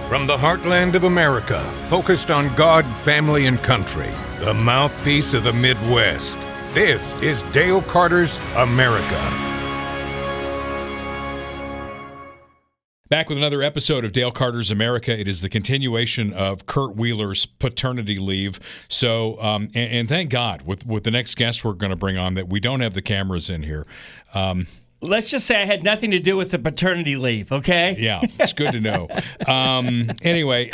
From the heartland of America, focused on God, family, and country, the mouthpiece of the Midwest. This is Dale Carter's America. Back with another episode of Dale Carter's America. It is the continuation of Kurt Wheeler's paternity leave. So, and thank God, with the next guest we're going to bring on, that we don't have the cameras in here. Let's just say I had nothing to do with the paternity leave, okay? Yeah, it's good to know. Anyway,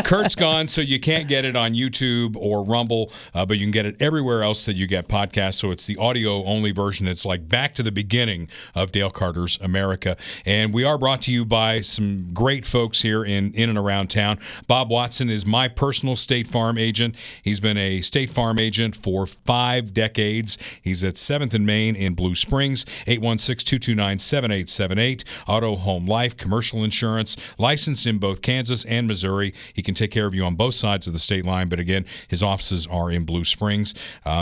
Kurt's gone, so you can't get it on YouTube or Rumble, but you can get it everywhere else that you get podcasts. So it's the audio-only version. It's like back to the beginning of Dale Carter's America. And we are brought to you by some great folks here in and around town. Bob Watson is my personal State Farm agent. He's been a State Farm agent for 5 decades. He's at 7th and Main in Blue Springs, 816-229-7878. Auto, home, life, commercial insurance, licensed in both Kansas and Missouri. He can take care of you on both sides of the state line, but again, his offices are in Blue Springs.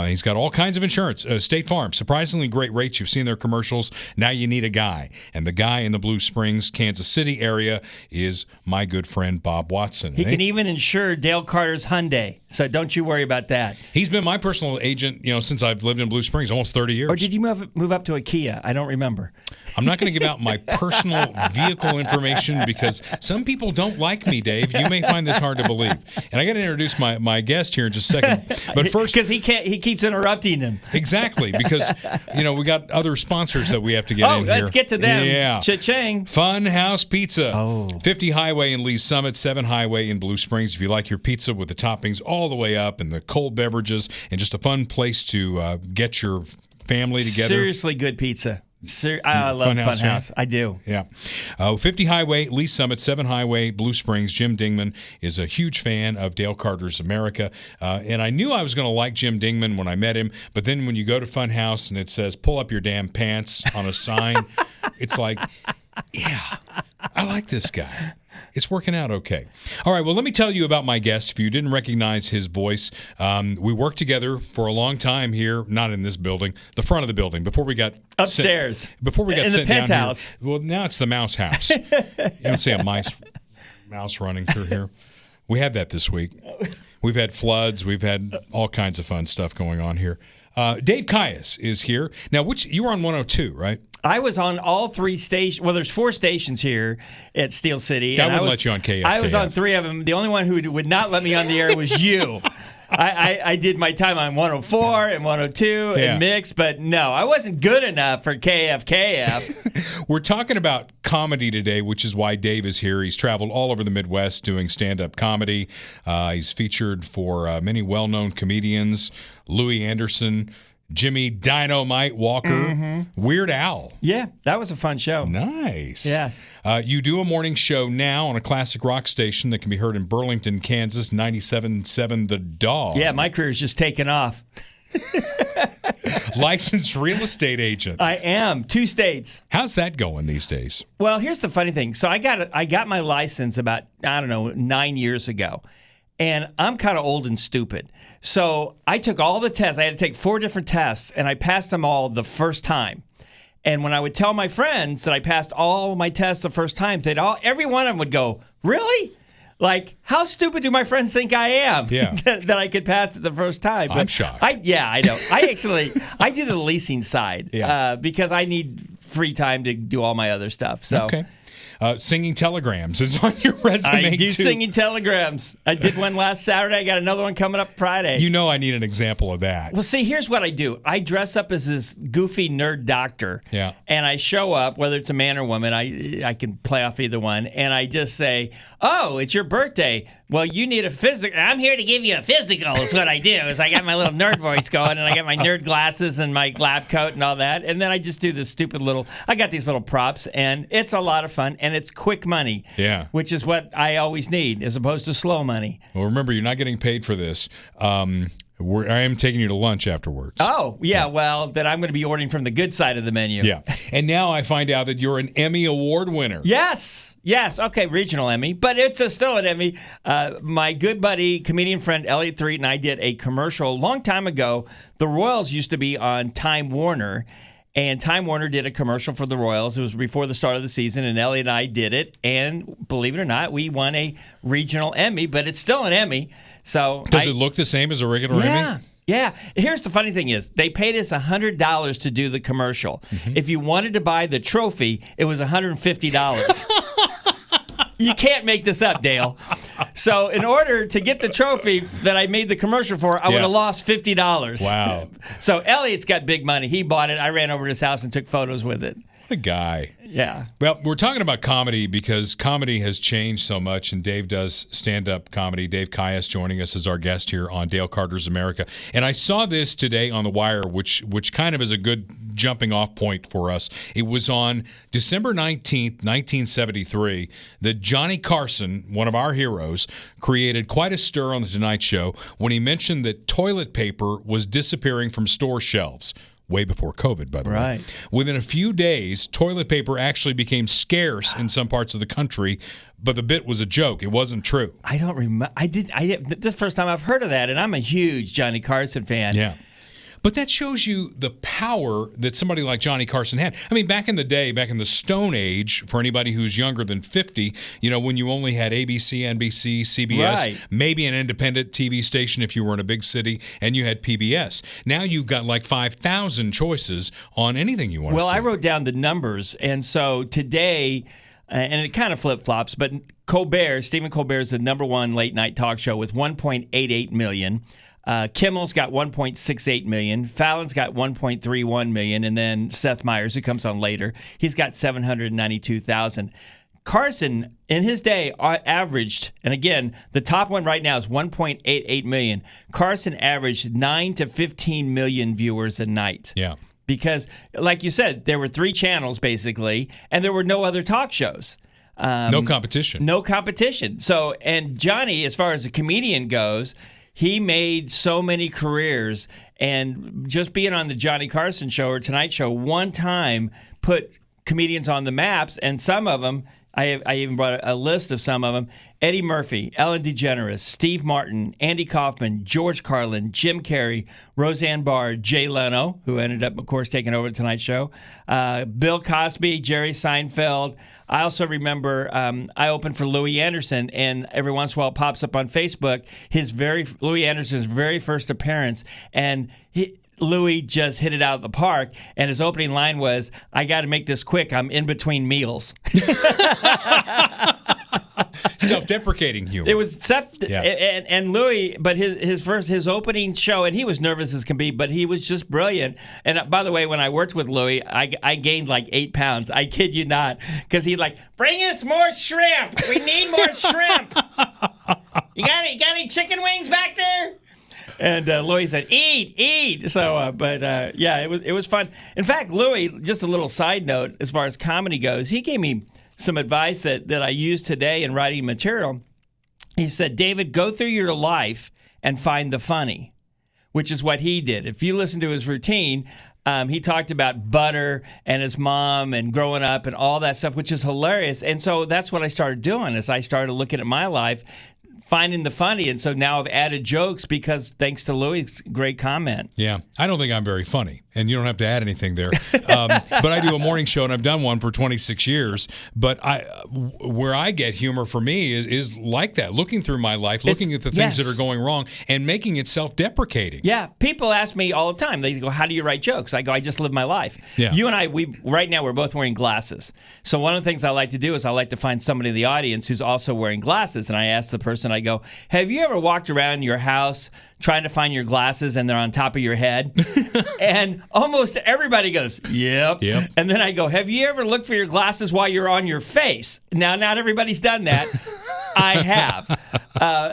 He's got all kinds of insurance. State Farm, surprisingly great rates. You've seen their commercials. Now you need a guy. And the guy in the Blue Springs, Kansas City area is my good friend Bob Watson. He can even insure Dale Carter's Hyundai, so don't you worry about that. He's been my personal agent, since I've lived in Blue Springs, almost 30 years. Or did you move up to a Kia? I don't remember. I'm not going to give out my personal vehicle information because some people don't like me, Dave. You may find this hard to believe. And I got to introduce my guest here in just a second. But first, because he keeps interrupting him. Exactly, because we got other sponsors that we have to get in here. Let's get to them. Yeah. Cha-ching. Fun House Pizza. 50 Highway in Lee's Summit, 7 Highway in Blue Springs. If you like your pizza with the toppings all the way up and the cold beverages and just a fun place to get your family together. Seriously good pizza. I love Fun House. I do. Yeah. 50 Highway, Lee Summit, 7 Highway, Blue Springs. Jim Dingman is a huge fan of Dale Carter's America. And I knew I was going to like Jim Dingman when I met him. But then when you go to Fun House and it says, pull up your damn pants on a sign, it's like, yeah, I like this guy. It's working out okay. All right, well, let me tell you about my guest. If you didn't recognize his voice, we worked together for a long time here, not in this building, the front of the building, before we got upstairs. Before we got sent down penthouse. Here. Well, now it's the mouse house. You don't see a mouse running through here. We had that this week. We've had floods. We've had all kinds of fun stuff going on here. Dave Kious is here. Now, you were on 102, right? I was on all 3 stations. Well, there's 4 stations here at Steel City. I wouldn't let you on KF. I was on 3 of them. The only one who would not let me on the air was you. I did my time on 104 and 102 and mix, but no, I wasn't good enough for KF. We're talking about comedy today, which is why Dave is here. He's traveled all over the Midwest doing stand-up comedy. He's featured for many well-known comedians, Louis Anderson, Jimmy Dynamite Walker, Weird Al. Yeah, that was a fun show. Nice. Yes. You do a morning show now on a classic rock station that can be heard in Burlington, Kansas, 97.7 The Dog. Yeah, my career's just taken off. Licensed real estate agent. I am. 2 states. How's that going these days? Well, here's the funny thing. So I got my license about, 9 years ago. And I'm kind of old and stupid. So I took all the tests. I had to take 4 different tests, and I passed them all the first time. And when I would tell my friends that I passed all my tests the first time, every one of them would go, "Really? Like, how stupid do my friends think I am that I could pass it the first time?" I'm shocked. I know. I do the leasing side because I need free time to do all my other stuff. So. Okay. Singing telegrams is on your resume, I do too. singing telegrams. I did one last Saturday. I got another one coming up Friday. I need an example of that. Well, see, here's what I do. I dress up as this goofy nerd doctor. Yeah. And I show up, whether it's a man or woman. I can play off either one. And I just say, "Oh, it's your birthday. Well, you need a physical. I'm here to give you a physical," is what I do. Is I got my little nerd voice going, and I got my nerd glasses and my lab coat and all that. And then I just do this stupid I got these little props, and it's a lot of fun, and it's quick money. Yeah. Which is what I always need, as opposed to slow money. Well, remember, you're not getting paid for this. I am taking you to lunch afterwards. Oh, yeah. Well, then I'm going to be ordering from the good side of the menu. Yeah. And now I find out that you're an Emmy Award winner. Yes. Okay, regional Emmy. But it's still an Emmy. My good buddy, comedian friend Elliot Threet, and I did a commercial a long time ago. The Royals used to be on Time Warner. And Time Warner did a commercial for the Royals. It was before the start of the season, and Ellie and I did it. And believe it or not, we won a regional Emmy, but it's still an Emmy. So does it look the same as a regular Emmy? Yeah. Here's the funny thing is they paid us $100 to do the commercial. Mm-hmm. If you wanted to buy the trophy, it was $150. You can't make this up, Dale. So in order to get the trophy that I made the commercial for, I would have lost $50. Wow. So Elliot's got big money. He bought it. I ran over to his house and took photos with it. What a guy. Yeah. Well, we're talking about comedy because comedy has changed so much, and Dave does stand-up comedy. Dave Kious joining us as our guest here on Dale Carter's America. And I saw this today on The Wire, which kind of is a good jumping-off point for us. It was on December 19th, 1973, that Johnny Carson, one of our heroes, created quite a stir on The Tonight Show when he mentioned that toilet paper was disappearing from store shelves. Way before COVID, by the way. Within a few days, toilet paper actually became scarce in some parts of the country, but the bit was a joke. It wasn't true. I don't remember. This is the first time I've heard of that, and I'm a huge Johnny Carson fan. Yeah. But that shows you the power that somebody like Johnny Carson had. I mean, back in the day, back in the Stone Age, for anybody who's younger than 50, when you only had ABC, NBC, CBS, maybe an independent TV station if you were in a big city, and you had PBS. Now you've got like 5,000 choices on anything you want to see. Well, I wrote down the numbers, and so today, and it kind of flip-flops, but Stephen Colbert is the number one late-night talk show with 1.88 million. Kimmel's got 1.68 million. Fallon's got 1.31 million, and then Seth Meyers, who comes on later, he's got 792,000. Carson, in his day, averaged, and again, the top one right now is 1.88 million. Carson averaged 9 to 15 million viewers a night. Yeah. Because, like you said, there were 3 channels basically, and there were no other talk shows. No competition. No competition. So, and Johnny, as far as a comedian goes, he made so many careers, and just being on the Johnny Carson show or Tonight Show one time put comedians on the maps, and some of them, I even brought a list of some of them: Eddie Murphy, Ellen DeGeneres, Steve Martin, Andy Kaufman, George Carlin, Jim Carrey, Roseanne Barr, Jay Leno, who ended up, of course, taking over the Tonight Show, Bill Cosby, Jerry Seinfeld. I also remember I opened for Louis Anderson, and every once in a while it pops up on Facebook, Louis Anderson's very first appearance, and Louis just hit it out of the park, and his opening line was, "I got to make this quick. I'm in between meals." Self-deprecating humor. It was and Louis, but his opening show, and he was nervous as can be, but he was just brilliant. And by the way, when I worked with Louis, I gained like 8 pounds. I kid you not, because he'd like, "Bring us more shrimp. We need more shrimp. You got any chicken wings back there?" And Louis said, "Eat." So, it was fun. In fact, Louis, just a little side note as far as comedy goes, he gave me some advice that I use today in writing material. He said, "David, go through your life and find the funny," which is what he did. If you listen to his routine, he talked about butter and his mom and growing up and all that stuff, which is hilarious. And so that's what I started doing, is I started looking at my life, finding the funny, and so now I've added jokes because thanks to Louis' great comment. Yeah, I don't think I'm very funny, and you don't have to add anything there. But I do a morning show, and I've done one for 26 years. But where I get humor for me is like that, looking through my life, looking at the things that are going wrong, and making it self-deprecating. Yeah, people ask me all the time. They go, "How do you write jokes?" I go, "I just live my life." Yeah. You and I, right now we're both wearing glasses. So one of the things I like to do is I like to find somebody in the audience who's also wearing glasses, and I ask the person, I go, "Have you ever walked around your house trying to find your glasses and they're on top of your head?" And almost everybody goes, "Yep." And then I go, "Have you ever looked for your glasses while you're on your face?" Now, not everybody's done that. I have.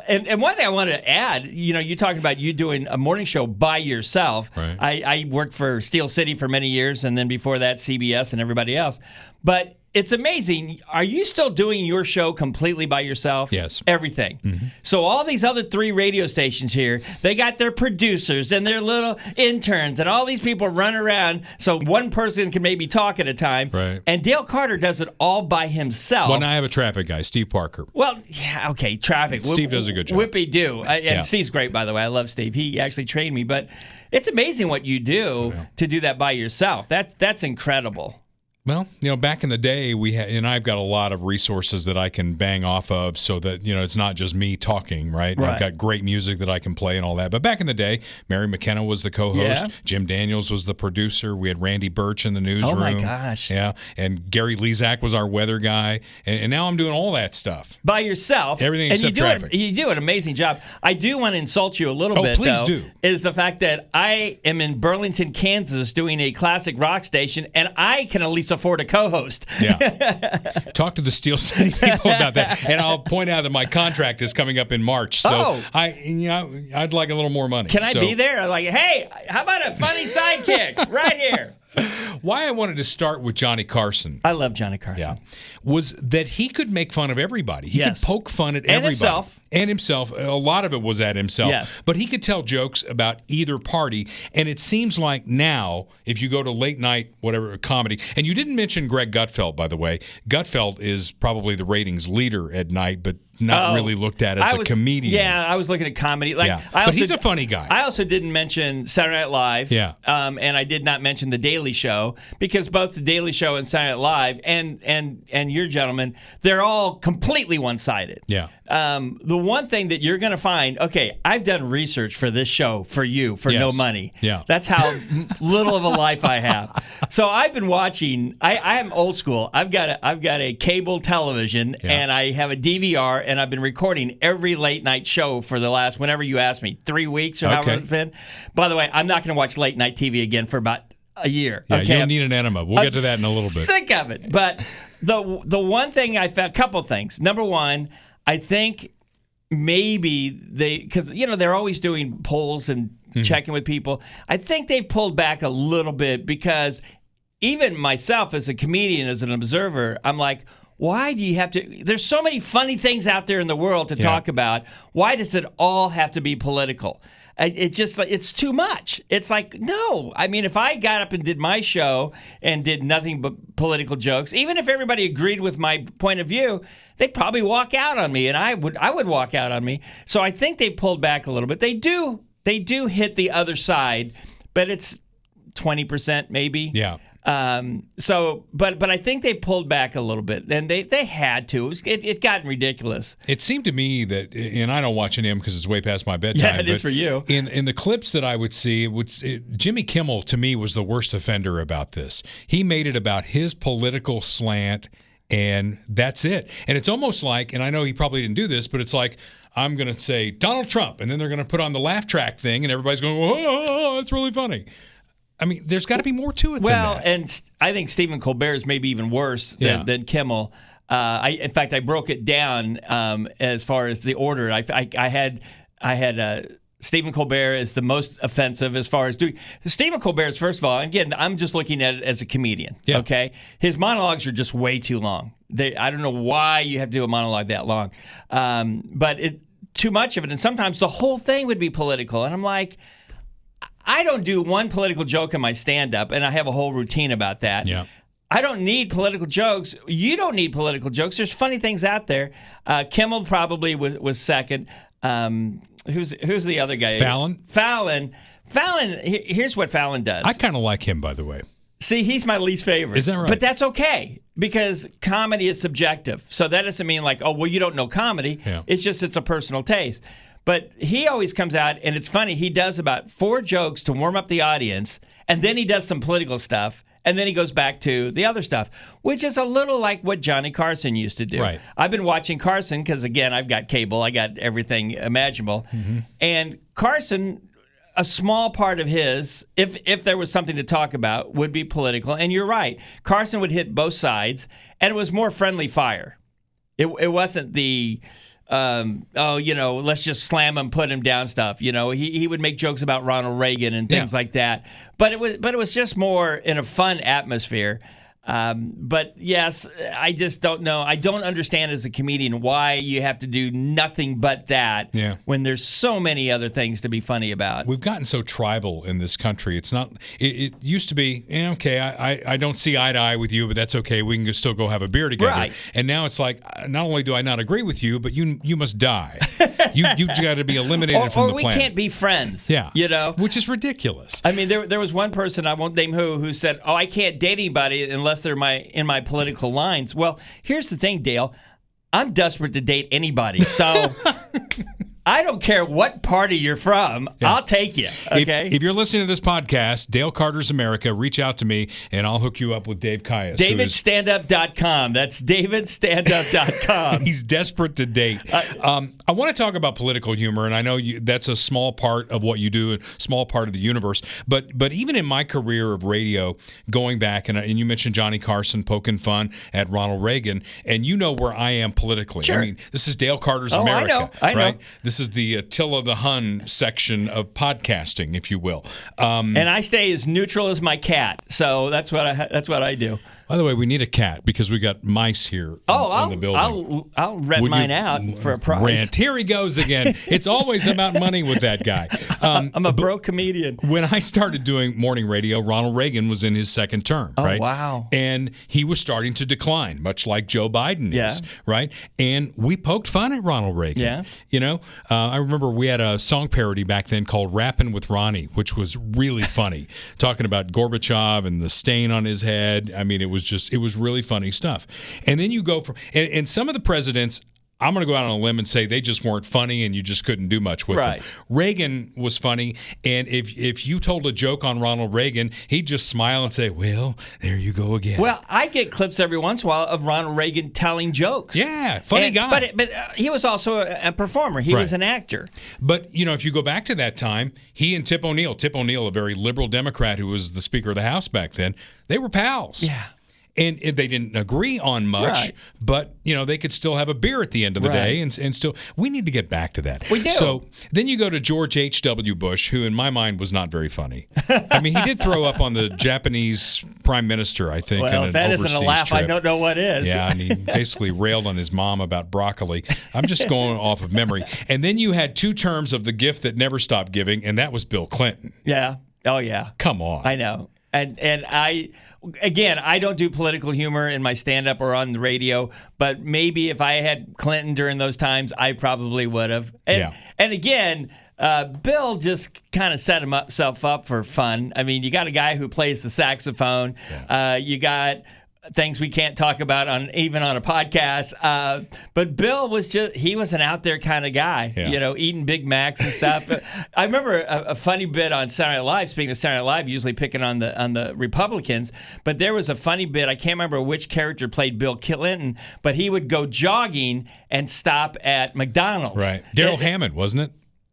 And one thing I wanted to add, you talking about you doing a morning show by yourself. Right. I worked for Steel City for many years, and then before that, CBS and everybody else. But it's amazing. Are you still doing your show completely by yourself? Yes. Everything. Mm-hmm. So all these other 3 radio stations here, they got their producers and their little interns and all these people run around so one person can maybe talk at a time. Right. And Dale Carter does it all by himself. Well, now I have a traffic guy, Steve Parker. Well, yeah, okay, traffic. Steve does a good job. Whippy do. And Steve's great, by the way. I love Steve. He actually trained me. But it's amazing what you do to do that by yourself. That's incredible. Well, back in the day, we had, and I've got a lot of resources that I can bang off of so that, it's not just me talking, right? I've got great music that I can play and all that. But back in the day, Mary McKenna was the co-host. Yeah. Jim Daniels was the producer. We had Randy Birch in the newsroom. Oh, my gosh. Yeah. And Gary Lezak was our weather guy. And now I'm doing all that stuff. By yourself. Everything except traffic. You do an amazing job. I do want to insult you a little bit, please though, do. Is the fact that I am in Burlington, Kansas, doing a classic rock station, and I can at least afford a co-host. Yeah. Talk to the Steel City people about that. And I'll point out that my contract is coming up in March. So I'd like a little more money. Can I be there? Like, hey, how about a funny sidekick right here? Why I wanted to start with Johnny Carson. I love Johnny Carson. Yeah. Was that he could make fun of everybody. He could poke fun at everybody. And himself. A lot of it was at himself. Yes. But he could tell jokes about either party. And it seems like now, if you go to late night, whatever, comedy, and you didn't mention Greg Gutfeld, by the way. Gutfeld is probably the ratings leader at night, but not really looked at as a comedian. Yeah, I was looking at comedy. But he's a funny guy. I also didn't mention Saturday Night Live. Yeah. And I did not mention The Daily Show, because both The Daily Show and Saturday Night Live and your gentleman, they're all completely one-sided. Yeah. The one thing that you're going to find, okay, I've done research for this show for you for no money. Yeah. That's how little of a life I have. So I've been watching. I am old school. I've got a cable television, and I have a DVR, and I've been recording every late night show for the last, whenever you ask me, 3 weeks or however it's been. By the way, I'm not going to watch late night TV again for about a year. Yeah, okay? you'll need an enema. We'll get to that in a little bit. Sick of it. But the one thing I found, couple things. Number one, I think maybe because they're always doing polls and checking with people. I think they've pulled back a little bit, because even myself as a comedian, as an observer, I'm like, why do you have to? There's so many funny things out there in the world to talk about. Why does it all have to be political? It's just like, it's too much. It's like, no. I mean, if I got up and did my show and did nothing but political jokes, even if everybody agreed with my point of view, they'd probably walk out on me, and I would walk out on me. So I think they pulled back a little bit. They do hit the other side, but it's 20% maybe. Yeah. But I think they pulled back a little bit, and they had to. It got ridiculous. It seemed to me that, and I don't watch any of them because it's way past my bedtime. Yeah, it is for you. In the clips that I would see, Jimmy Kimmel to me was the worst offender about this. He made it about his political slant, and that's it. And it's almost like, and I know he probably didn't do this, but it's like, I'm going to say Donald Trump, and then they're going to put on the laugh track thing, and everybody's going, "Oh, that's really funny." I mean, there's got to be more to it than that. And I think Stephen Colbert is maybe even worse than Kimmel. In fact, I broke it down as far as the order. I had Stephen Colbert is the most offensive as far as doing. Stephen Colbert's, first of all, again, I'm just looking at it as a comedian. Yeah. Okay, his monologues are just way too long. I don't know why you have to do a monologue that long, but too much of it, and sometimes the whole thing would be political, and I'm like, I don't do one political joke in my stand-up, and I have a whole routine about that. Yeah. I don't need political jokes. You don't need political jokes. There's funny things out there. Kimmel probably was second. Who's the other guy? Fallon. Here's what Fallon does. I kind of like him, by the way. See, he's my least favorite. Is that right? But that's okay, because comedy is subjective. So that doesn't mean like, oh, well, you don't know comedy. Yeah. It's just it's a personal taste. But he always comes out, and it's funny, he does about 4 jokes to warm up the audience, and then he does some political stuff, and then he goes back to the other stuff, which is a little like what Johnny Carson used to do. Right. I've been watching Carson because, again, I've got cable. I got everything imaginable. Mm-hmm. And Carson, a small part of his, if there was something to talk about, would be political. And you're right. Carson would hit both sides, and it was more friendly fire. It wasn't the... let's just slam him, put him down stuff. He would make jokes about Ronald Reagan and things like that. But it was just more in a fun atmosphere. But yes, I just don't know. I don't understand as a comedian why you have to do nothing but that when there's so many other things to be funny about. We've gotten so tribal in this country. It's not. It used to be, okay, I don't see eye to eye with you, but that's okay. We can still go have a beer together. Right. And now it's like, not only do I not agree with you, but you must die. You've got to be eliminated from the planet. Or we can't be friends. Yeah. You know? Which is ridiculous. I mean, there was one person, I won't name who said, I can't date anybody unless they're in my political lines. Well, here's the thing, Dale. I'm desperate to date anybody. So I don't care what party you're from. Yeah. I'll take you. Okay. If you're listening to this podcast, Dale Carter's America, reach out to me and I'll hook you up with Dave Kious. DavidStandup.com. That's DavidStandup.com. He's desperate to date. I want to talk about political humor, and I know that's a small part of what you do, a small part of the universe. But even in my career of radio, going back, and you mentioned Johnny Carson poking fun at Ronald Reagan, and you know where I am politically. Sure. I mean, this is Dale Carter's America. I know. Right? This is the Attila the Hun section of podcasting, if you will. And I stay as neutral as my cat, so that's what I do. By the way, we need a cat because we got mice here in the building. I'll rent mine out for a price. Rent. Here he goes again. It's always about money with that guy. I'm a broke comedian. When I started doing morning radio, Ronald Reagan was in his second term, right? Oh, wow. And he was starting to decline, much like Joe Biden is, right? And we poked fun at Ronald Reagan. Yeah. You know, I remember we had a song parody back then called Rappin' with Ronnie, which was really funny, talking about Gorbachev and the stain on his head. I mean, it was really funny stuff. And then you go from, and some of the presidents, I'm going to go out on a limb and say they just weren't funny and you just couldn't do much with them. Reagan was funny, and if you told a joke on Ronald Reagan, he'd just smile and say, well, there you go again. Well, I get clips every once in a while of Ronald Reagan telling jokes. Yeah, funny guy. But he was also a performer. He was an actor. But, you know, if you go back to that time, he and Tip O'Neill, a very liberal Democrat who was the Speaker of the House back then, they were pals. Yeah. And they didn't agree on much, but, you know, they could still have a beer at the end of the day and still. We need to get back to that. We do. So then you go to George H.W. Bush, who in my mind was not very funny. I mean, he did throw up on the Japanese prime minister, I think, well, in if that isn't a laugh, trip. I don't know what is. Yeah, and he basically railed on his mom about broccoli. I'm just going off of memory. And then you had 2 terms of the gift that never stopped giving, and that was Bill Clinton. Yeah. Oh, yeah. Come on. I know. And I don't do political humor in my stand-up or on the radio, but maybe if I had Clinton during those times, I probably would have. And again, Bill just kind of set himself up for fun. I mean, you got a guy who plays the saxophone. Yeah. You got things we can't talk about even on a podcast. But Bill was he was an out there kind of guy, you know, eating Big Macs and stuff. I remember a funny bit on Saturday Night Live, speaking of Saturday Night Live, usually picking on the Republicans, but there was a funny bit, I can't remember which character played Bill Clinton, but he would go jogging and stop at McDonald's. Right. Daryl Hammond, wasn't it?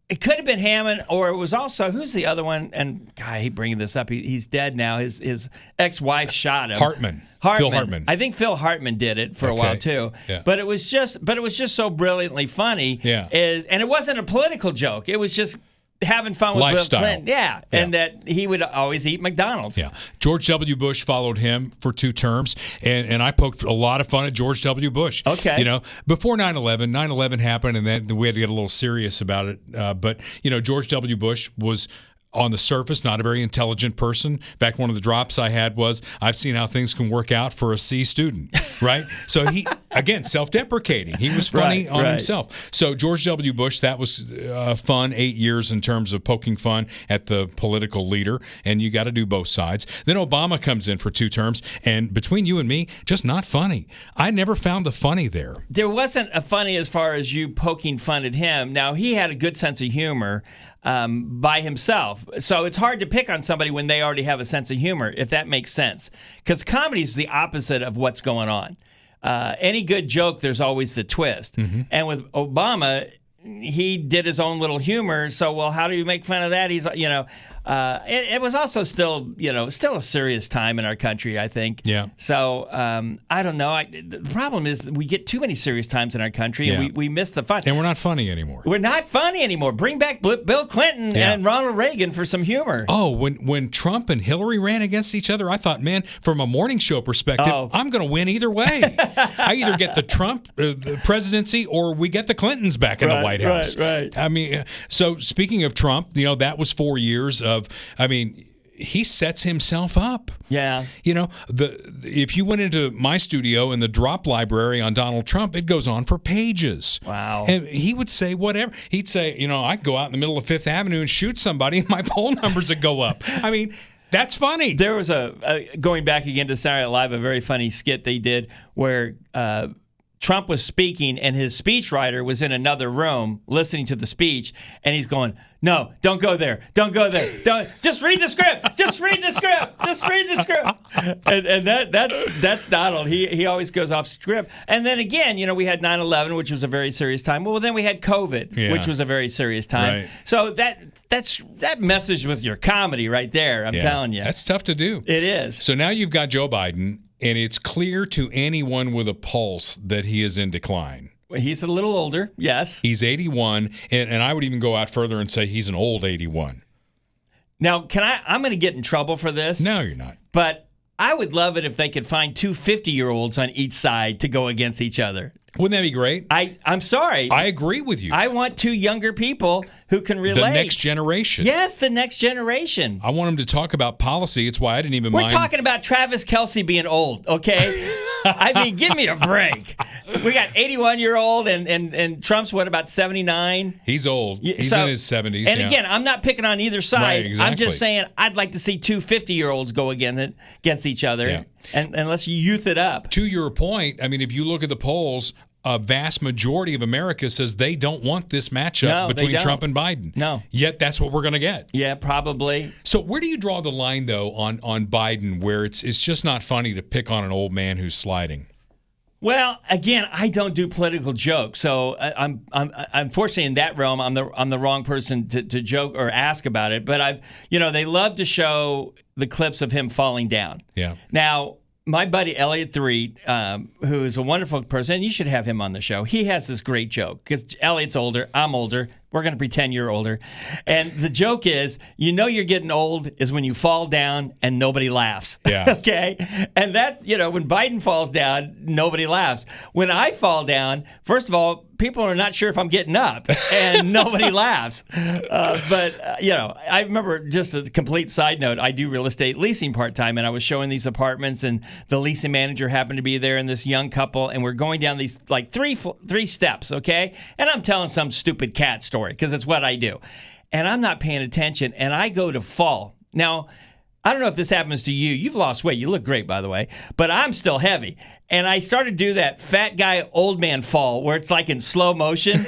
It could have been Hammond, or it was also, who's the other one? And God, I hate bringing this up. He's dead now. His ex-wife shot him. Hartman. Phil Hartman. I think Phil Hartman did it for a while too. Yeah. But it was just so brilliantly funny. Yeah. And it wasn't a political joke. It was just having fun with lifestyle. Bill Clinton. Yeah. And that he would always eat McDonald's. Yeah. George W. Bush followed him for 2 terms, and I poked a lot of fun at George W. Bush. Okay. You know, before 9/11 happened, and then we had to get a little serious about it. But, you know, George W. Bush was, on the surface, not a very intelligent person. In fact, one of the drops I had was, I've seen how things can work out for a C student, right? So he, again, self-deprecating. He was funny on himself. So George W. Bush, that was fun, 8 years in terms of poking fun at the political leader, and you got to do both sides. Then Obama comes in for 2 terms, and between you and me, just not funny. I never found the funny there. There wasn't a funny as far as you poking fun at him. Now, he had a good sense of humor by himself. So it's hard to pick on somebody when they already have a sense of humor, if that makes sense. Because comedy is the opposite of what's going on. Any good joke, there's always the twist. Mm-hmm. And with Obama, he did his own little humor. So, well, how do you make fun of that? He's, you know, it was also still a serious time in our country, I think. Yeah. So I don't know. The problem is we get too many serious times in our country, and we miss the fun. And we're not funny anymore. We're not funny anymore. Bring back Bill Clinton and Ronald Reagan for some humor. Oh, when Trump and Hillary ran against each other, I thought, man, from a morning show perspective, I'm going to win either way. I either get the Trump the presidency or we get the Clintons back in the White House. Right. I mean, so speaking of Trump, that was 4 years of, he sets himself up. Yeah. If you went into my studio in the drop library on Donald Trump, it goes on for pages. Wow. And he would say whatever. He'd say, I could go out in the middle of Fifth Avenue and shoot somebody and my poll numbers would go up. I mean, that's funny. There was going back again to Saturday Night Live, a very funny skit they did where Trump was speaking and his speechwriter was in another room listening to the speech, and he's going, "No, don't go there. Don't go there. Don't just read the script. Just read the script. Just read the script." And that's Donald. He always goes off script. And then again, we had 9/11, which was a very serious time. Well, then we had COVID, which was a very serious time. Right. So that message with your comedy right there, I'm telling you. That's tough to do. It is. So now you've got Joe Biden, and it's clear to anyone with a pulse that he is in decline. He's a little older, yes. He's 81, and I would even go out further and say he's an old 81. Now, I'm going to get in trouble for this. No, you're not. But I would love it if they could find two 50-year-olds on each side to go against each other. Wouldn't that be great? I'm sorry. I agree with you. I want two younger people who can relate. The next generation. Yes, the next generation. I want them to talk about policy. It's why I didn't even We're mind. talking about Travis Kelce being old, okay? I mean, give me a break. We got 81-year-old and Trump's about 79? He's old. He's in his 70s. And again, I'm not picking on either side. Right, exactly. I'm just saying I'd like to see two 50-year-olds go against each other. Yeah. And let's youth it up. To your point, if you look at the polls, a vast majority of America says they don't want this matchup between Trump and Biden. No. Yet that's what we're going to get. Yeah, probably. So where do you draw the line, though, on Biden, where it's just not funny to pick on an old man who's sliding? Well, again, I don't do political jokes, so I'm unfortunately in that realm. I'm the wrong person to joke or ask about it. But they love to show the clips of him falling down. Yeah. Now, my buddy Elliot Threed, who is a wonderful person, and you should have him on the show. He has this great joke because Elliot's older, I'm older. We're going to pretend you're older. And the joke is, you're getting old is when you fall down and nobody laughs. Yeah. Okay? And that, when Biden falls down, nobody laughs. When I fall down, first of all, people are not sure if I'm getting up and nobody laughs. But I remember, just as a complete side note, I do real estate leasing part-time, and I was showing these apartments, and the leasing manager happened to be there, and this young couple, and we're going down these three steps, okay? And I'm telling some stupid cat story because it's what I do. And I'm not paying attention, and I go to fall. Now, I don't know if this happens to you. You've lost weight. You look great, by the way. But I'm still heavy. And I started to do that fat guy, old man fall where it's like in slow motion.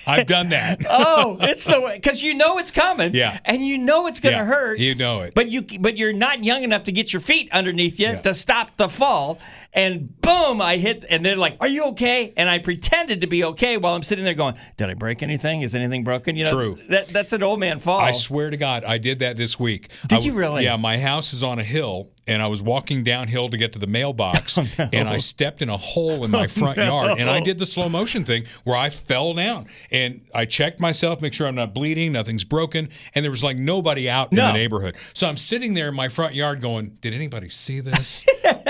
I've done that. Oh, it's so because it's coming. Yeah. And it's going to hurt. You know it. But you're not young enough to get your feet underneath you to stop the fall. And boom, I hit, and they're like, "Are you okay?" And I pretended to be okay while I'm sitting there going, "Did I break anything? Is anything broken?" True. That's an old man fall. I swear to God, I did that this week. Did you really? Yeah, my house is on a hill, and I was walking downhill to get to the mailbox, and I stepped in a hole in my front yard, and I did the slow motion thing where I fell down, and I checked myself, make sure I'm not bleeding, nothing's broken, and there was nobody out in the neighborhood. So I'm sitting there in my front yard going, did anybody see this?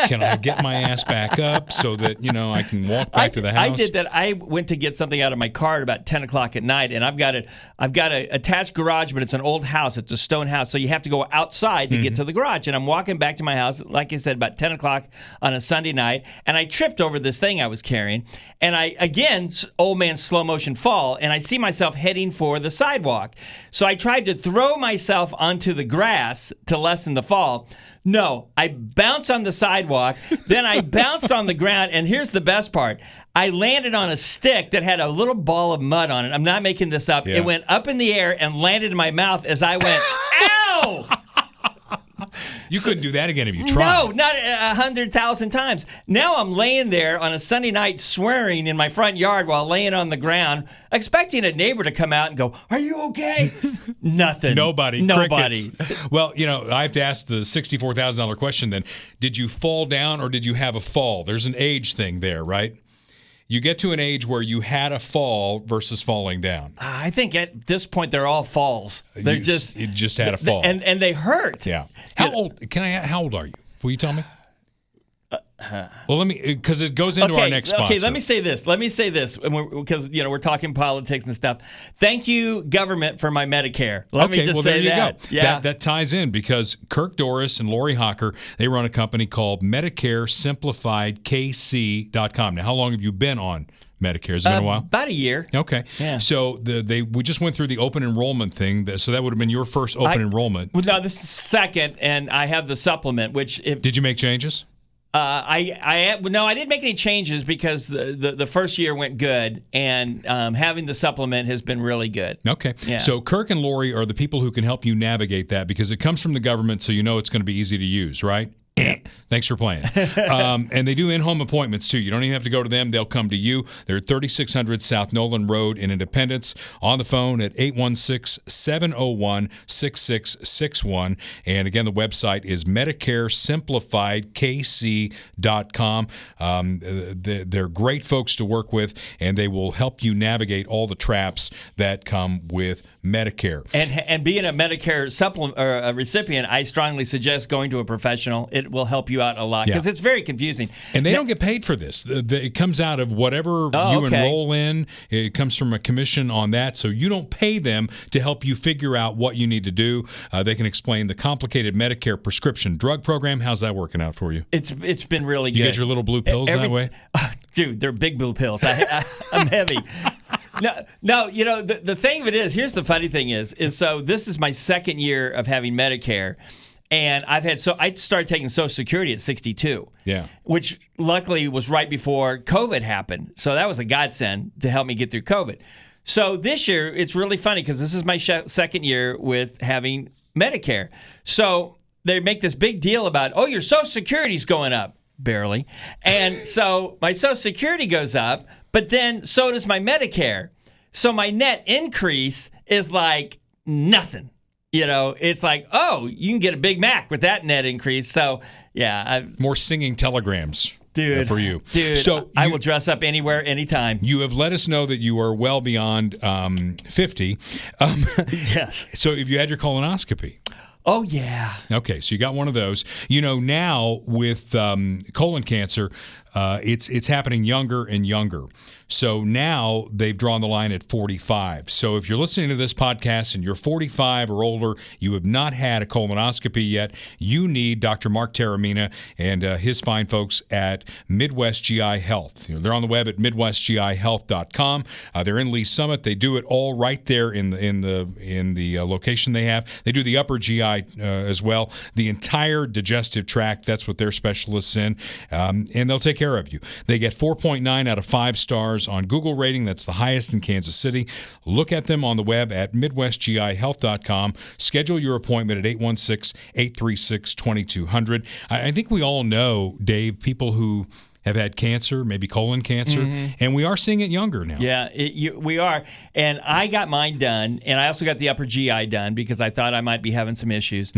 Can I get my ass back up so that, I can walk back to the house? I did that. I went to get something out of my car at about 10 o'clock at night, and I've got an attached garage, but it's an old house. It's a stone house, so you have to go outside to get to the garage. And I'm walking back to my house, like I said, about 10 o'clock on a Sunday night, and I tripped over this thing I was carrying. And old man slow motion fall, and I see myself heading for the sidewalk. So I tried to throw myself onto the grass to lessen the fall. No, I bounced on the sidewalk, then I bounced on the ground, and here's the best part. I landed on a stick that had a little ball of mud on it. I'm not making this up. Yeah. It went up in the air and landed in my mouth as I went, ow! You couldn't do that again if you tried. No, not 100,000 times. Now I'm laying there on a Sunday night swearing in my front yard while laying on the ground, expecting a neighbor to come out and go, "Are you okay?" Nothing. Nobody. Crickets. Well, I have to ask the $64,000 question then. Did you fall down or did you have a fall? There's an age thing there, right? You get to an age where you had a fall versus falling down. I think at this point they're all falls. They're You just had a fall. And they hurt. Yeah. How old are you? Will you tell me? Well, let me, because it goes into our next sponsor. Okay, let me say this, because we're talking politics and stuff. Thank you, government, for my Medicare. Let me just say that. Go. Yeah. That ties in because Kirk Doris and Lori Hocker, they run a company called Medicare Simplified KC.com. Now, how long have you been on Medicare? Has it been a while? About a year. Okay. Yeah. So we just went through the open enrollment thing. So that would have been your first open enrollment. Well, no, this is second, and I have the supplement. Did you make changes? I didn't make any changes because the first year went good, and having the supplement has been really good. Okay. Yeah. So Kirk and Lori are the people who can help you navigate that because it comes from the government, so it's going to be easy to use, right? Thanks for playing. And they do in-home appointments, too. You don't even have to go to them. They'll come to you. They're at 3600 South Nolan Road in Independence. On the phone at 816-701-6661. And, again, the website is MedicareSimplifiedKC.com. They're great folks to work with, and they will help you navigate all the traps that come with Medicare. And being a Medicare supplement or a recipient, I strongly suggest going to a professional. It will help you out a lot because it's very confusing. And they don't get paid for this. It comes out of whatever enroll in. It comes from a commission on that. So you don't pay them to help you figure out what you need to do. They can explain the complicated Medicare prescription drug program. How's that working out for you? It's been really good. You get your little blue pills that way? Dude, they're big blue pills. I'm heavy. No, the thing of it is, here's the funny thing is so this is my second year of having Medicare. And I started taking Social Security at 62. Yeah. Which luckily was right before COVID happened. So that was a godsend to help me get through COVID. So this year, it's really funny because this is my second year with having Medicare. So they make this big deal about, your Social Security's going up. Barely. And so my Social Security goes up, but then so does my Medicare. So my net increase is like nothing. It's like, you can get a Big Mac with that net increase. So, yeah. More singing telegrams. Dude, for you. Dude, so I will dress up anywhere, anytime. You have let us know that you are well beyond 50. Yes. So have you had your colonoscopy? Oh, yeah. Okay, so you got one of those. Now with colon cancer, it's happening younger and younger. So now they've drawn the line at 45. So if you're listening to this podcast and you're 45 or older, you have not had a colonoscopy yet, you need Dr. Mark Taramina and his fine folks at Midwest GI Health. They're on the web at midwestgihealth.com. They're in Lee Summit. They do it all right there in the location they have. They do the upper GI as well. The entire digestive tract, that's what they're specialists in, and they'll take care of you. They get 4.9 out of 5 stars on Google rating. That's the highest in Kansas City. Look at them on the web at midwestgihealth.com. Schedule your appointment at 816-836-2200. I think we all know, Dave, people who have had cancer, maybe colon cancer, and we are seeing it younger now. Yeah, we are. And I got mine done, and I also got the upper GI done because I thought I might be having some issues.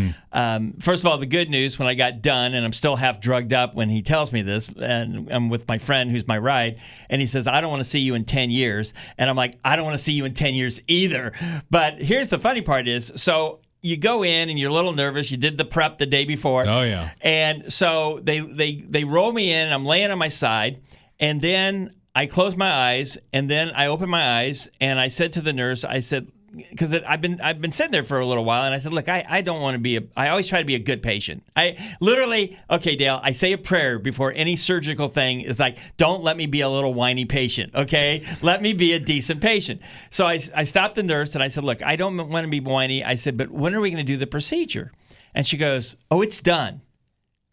First of all, the good news, when I got done, and I'm still half drugged up when he tells me this, and I'm with my friend who's my ride, and he says, I don't want to see you in 10 years. And I'm like, I don't want to see you in 10 years either. But here's the funny part is, so you go in and you're a little nervous. You did the prep the day before. Oh, yeah. And so they roll me in. I'm laying on my side. And then I close my eyes. And then I open my eyes. And I said to the nurse, I said, because I've been sitting there for a little while, and I said, look, I don't want to be I always try to be a good patient. I literally, okay, Dale, I say a prayer before any surgical thing is like, don't let me be a little whiny patient, okay? Let me be a decent patient. So I stopped the nurse, and I said, look, I don't want to be whiny. I said, but when are we going to do the procedure? And she goes, oh, it's done.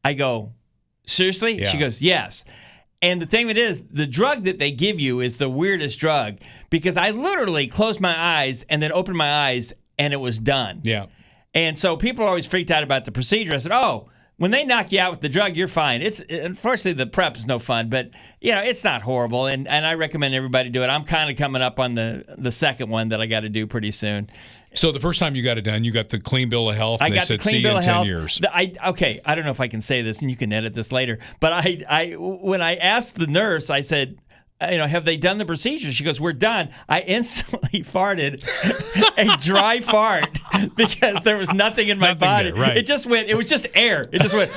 I go, seriously? Yeah. She goes, yes. And the thing of it is, the drug that they give you is the weirdest drug because I literally closed my eyes and then opened my eyes and it was done. Yeah. And so people are always freaked out about the procedure. I said, oh, when they knock you out with the drug, you're fine. It's unfortunately the prep is no fun, but it's not horrible, and I recommend everybody do it. I'm kind of coming up on the second one that I got to do pretty soon. So the first time you got it done, you got the clean bill of health. And they said, see you in 10 years. I don't know if I can say this, and you can edit this later. But when I asked the nurse, I said, have they done the procedure? She goes, we're done. I instantly farted a dry fart because there was nothing in my body. There, right. It was just air. It just went.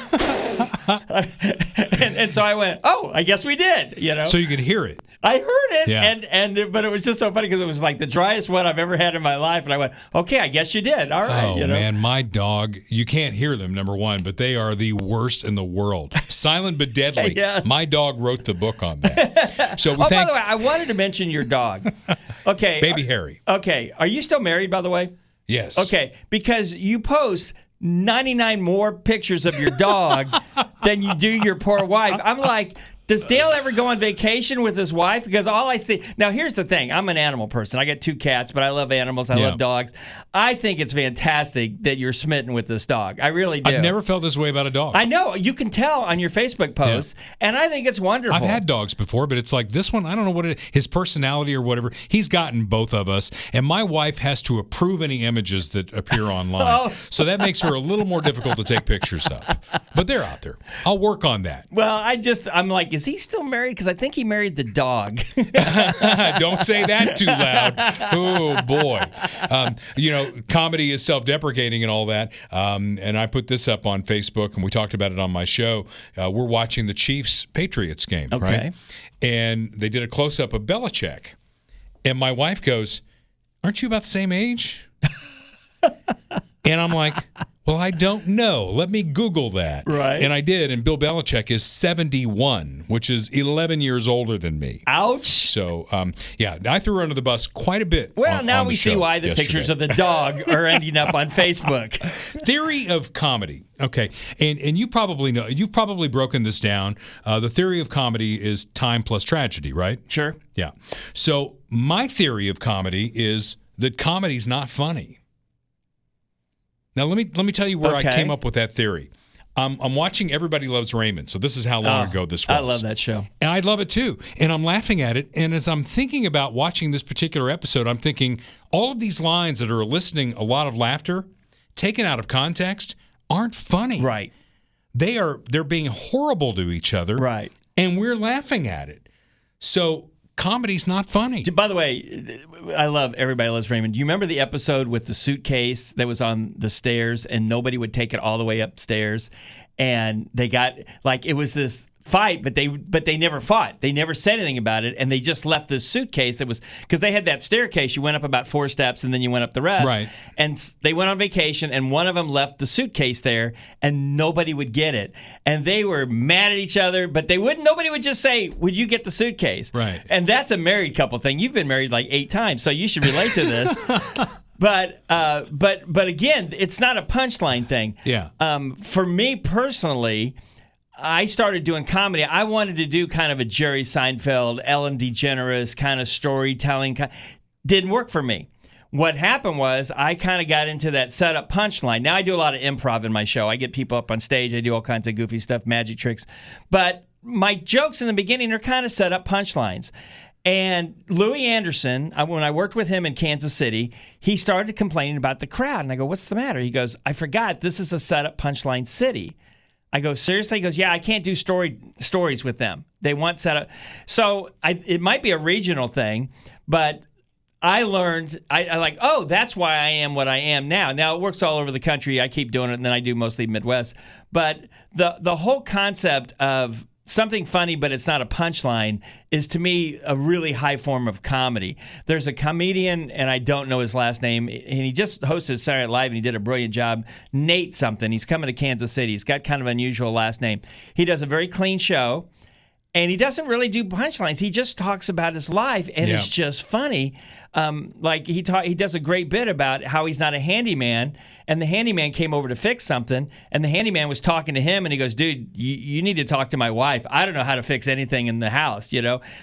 and so I went, oh, I guess we did. So you could hear it. I heard it, yeah. but it was just so funny because it was like the driest one I've ever had in my life, and I went, okay, I guess you did. All right. Oh man, my dog, you can't hear them, number one, but they are the worst in the world. Silent but deadly. Yes. My dog wrote the book on that. So by the way, I wanted to mention your dog. Okay, Baby Harry. Okay, are you still married? By the way. Yes. Okay, because you post 99 more pictures of your dog than you do your poor wife. I'm like, does Dale ever go on vacation with his wife? Because all I see... Now, here's the thing. I'm an animal person. I got 2 cats, but I love animals. I love dogs. I think it's fantastic that you're smitten with this dog. I really do. I've never felt this way about a dog. I know. You can tell on your Facebook posts, and I think it's wonderful. I've had dogs before, but it's like this one, I don't know what it is. His personality or whatever, he's gotten both of us, and my wife has to approve any images that appear online. So that makes her a little more difficult to take pictures of. But they're out there. I'll work on that. Well, I'm like, is he still married? Because I think he married the dog. Don't say that too loud. Oh, boy. Comedy is self-deprecating and all that. And I put this up on Facebook, and we talked about it on my show. We're watching the Chiefs-Patriots game, right? And they did a close-up of Belichick. And my wife goes, aren't you about the same age? And I'm like... Well, I don't know. Let me Google that. Right. And I did, and Bill Belichick is 71, which is 11 years older than me. Ouch. So, I threw her under the bus quite a bit. Well, now we see why the yesterday. Pictures of the dog are ending up on Facebook. Theory of comedy. Okay, and you probably know, you've probably broken this down. The theory of comedy is time plus tragedy, right? Sure. Yeah. So my theory of comedy is that comedy's not funny. Now, let me tell you where I came up with that theory. I'm watching Everybody Loves Raymond, so this is how long ago this was. I love that show. And I love it too. And I'm laughing at it. And as I'm thinking about watching this particular episode, I'm thinking all of these lines that are eliciting a lot of laughter, taken out of context, aren't funny. Right. They're being horrible to each other. Right. And we're laughing at it. So comedy's not funny. By the way, I love Everybody Loves Raymond. Do you remember the episode with the suitcase that was on the stairs and nobody would take it all the way upstairs? And they got, it was this fight, but they never fought. They never said anything about it, and they just left this suitcase. It was because they had that staircase. You went up about 4 steps, and then you went up the rest. Right. And they went on vacation, and one of them left the suitcase there, and nobody would get it. And they were mad at each other, but nobody would just say, would you get the suitcase? Right. And that's a married couple thing. You've been married like 8 times, so you should relate to this. But again, it's not a punchline thing. Yeah. For me personally, I started doing comedy. I wanted to do kind of a Jerry Seinfeld, Ellen DeGeneres kind of storytelling. Didn't work for me. What happened was I kind of got into that setup punchline. Now I do a lot of improv in my show. I get people up on stage. I do all kinds of goofy stuff, magic tricks. But my jokes in the beginning are kind of set up punchlines. And Louis Anderson, when I worked with him in Kansas City, he started complaining about the crowd. And I go, what's the matter? He goes, I forgot this is a setup punchline city. I go, seriously? He goes, yeah, I can't do stories with them. They want setup. So it might be a regional thing, but I learned, I like, oh, that's why I am what I am now. Now it works all over the country. I keep doing it, and then I do mostly Midwest. But the whole concept of something funny, but it's not a punchline, is to me a really high form of comedy. There's a comedian, and I don't know his last name, and he just hosted Saturday Night Live, and he did a brilliant job. Nate something. He's coming to Kansas City. He's got kind of an unusual last name. He does a very clean show, and he doesn't really do punchlines. He just talks about his life, and it's just funny. Like he does a great bit about how he's not a handyman, and the handyman came over to fix something, and the handyman was talking to him, and he goes, dude, you need to talk to my wife. I don't know how to fix anything in the house,